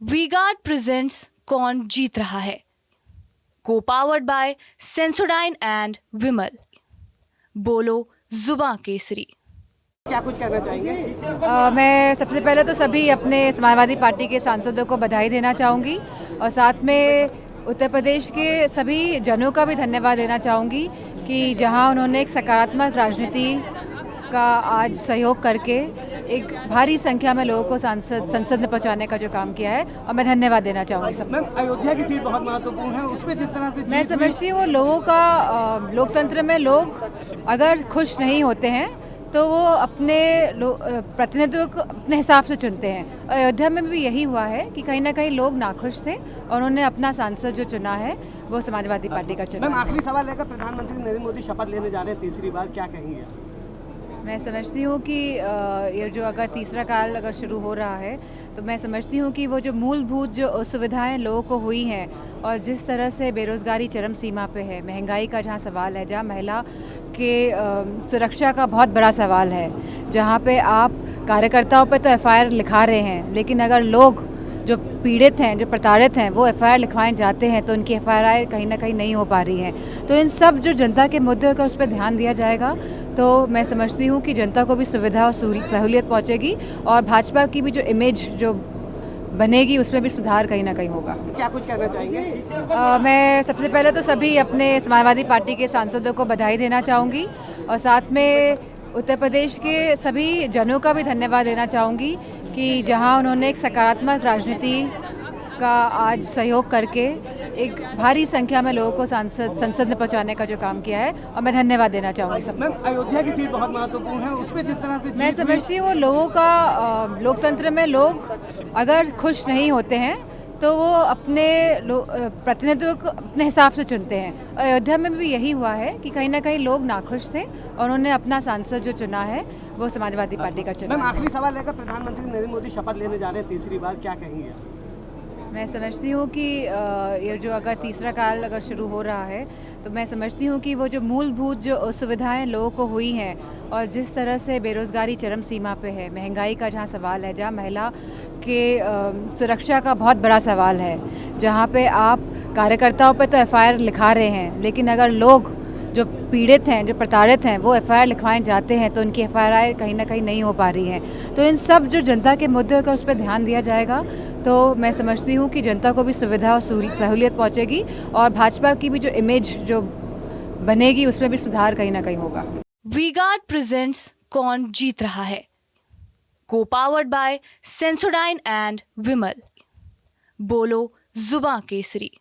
V-Guard presents कौन जीत रहा है, को पावर्ड बाय सेंसोडाइन एंड विमल। बोलो जुबां केसरी। क्या कुछ कहना चाहेंगे? मैं सबसे पहले तो सभी अपने समाजवादी पार्टी के सांसदों को बधाई देना चाहूँगी और साथ में उत्तर प्रदेश के सभी जनों का भी धन्यवाद देना चाहूँगी कि जहां उन्होंने एक सकारात्मक राजनीति का आज सहयोग करके एक भारी संख्या में लोगों को संसद में पहुंचाने का जो काम किया है, और मैं धन्यवाद देना चाहूँगी सब। मैम, अयोध्या की सीट बहुत महत्वपूर्ण है, उस पर जिस तरह से मैं समझती हूँ लोगों का लोकतंत्र में लोग अगर खुश नहीं होते हैं तो वो अपने प्रतिनिधित्व को अपने हिसाब से चुनते हैं। अयोध्या में भी यही हुआ है कि कहीं ना कहीं लोग नाखुश थे और उन्होंने अपना सांसद जो चुना है वो समाजवादी पार्टी का चुना। मैम, आखिरी सवाल है, प्रधानमंत्री नरेंद्र मोदी शपथ लेने जा रहे हैं तीसरी बार, क्या कहेंगे? मैं समझती हूँ कि ये जो अगर तीसरा काल अगर शुरू हो रहा है तो मैं समझती हूँ कि वो जो मूलभूत जो असुविधाएं लोगों को हुई हैं और जिस तरह से बेरोज़गारी चरम सीमा पे है, महंगाई का जहाँ सवाल है, जहाँ महिला के सुरक्षा का बहुत बड़ा सवाल है, जहाँ पे आप कार्यकर्ताओं पे तो एफआईआर लिखा रहे हैं, लेकिन अगर लोग जो पीड़ित हैं, जो प्रताड़ित हैं, वो एफआईआर लिखवाए जाते हैं तो उनकी एफआईआर कहीं ना कहीं नहीं हो पा रही हैं। तो इन सब जो जनता के मुद्दे पर उस पर ध्यान दिया जाएगा तो मैं समझती हूँ कि जनता को भी सुविधा और सहूलियत पहुँचेगी और भाजपा की भी जो इमेज जो बनेगी उसमें भी सुधार कहीं ना कहीं होगा। क्या कुछ कहना चाहेंगे? मैं सबसे पहले तो सभी अपने समाजवादी पार्टी के सांसदों को बधाई देना चाहूँगी और साथ में उत्तर प्रदेश के सभी जनों का भी धन्यवाद देना चाहूँगी कि जहां उन्होंने एक सकारात्मक राजनीति का आज सहयोग करके एक भारी संख्या में लोगों को संसद में पहुंचाने का जो काम किया है, और मैं धन्यवाद देना चाहूँगी सब। मैम, अयोध्या की सीट बहुत महत्वपूर्ण है, उस पर जिस तरह से मैं समझती हूँ लोगों का लोकतंत्र में लोग अगर खुश नहीं होते हैं तो वो अपने प्रतिनिधित्व को अपने हिसाब से चुनते हैं। अयोध्या में भी यही हुआ है कि कहीं ना कहीं लोग नाखुश थे और उन्होंने अपना सांसद जो चुना है वो समाजवादी पार्टी का चुना। मैम, आखिरी सवाल है, प्रधानमंत्री नरेंद्र मोदी शपथ लेने जा रहे हैं तीसरी बार, क्या कहेंगे? मैं समझती हूँ कि ये जो अगर तीसरा काल अगर शुरू हो रहा है तो मैं समझती हूँ कि वो जो मूलभूत जो असुविधाएं लोगों को हुई हैं और जिस तरह से बेरोज़गारी चरम सीमा पे है, महंगाई का जहाँ सवाल है, जहाँ महिला के सुरक्षा का बहुत बड़ा सवाल है, जहाँ पे आप कार्यकर्ताओं पे तो एफआईआर लिखा रहे हैं, लेकिन अगर लोग जो पीड़ित हैं, जो प्रताड़ित हैं, वो एफआईआर लिखवाए जाते हैं तो उनकी एफआईआर कहीं ना कहीं नहीं हो पा रही हैं। तो इन सब जो जनता के मुद्दे पर उस पर ध्यान दिया जाएगा तो मैं समझती हूँ कि जनता को भी सुविधा और सहूलियत पहुँचेगी और भाजपा की भी जो इमेज जो बनेगी उसमें भी सुधार कहीं ना कहीं होगा। वी-गार्ड प्रेजेंट्स कौन जीत रहा है, को पावर्ड बाय सेंसोडाइन एंड विमल। बोलो जुबां केसरी।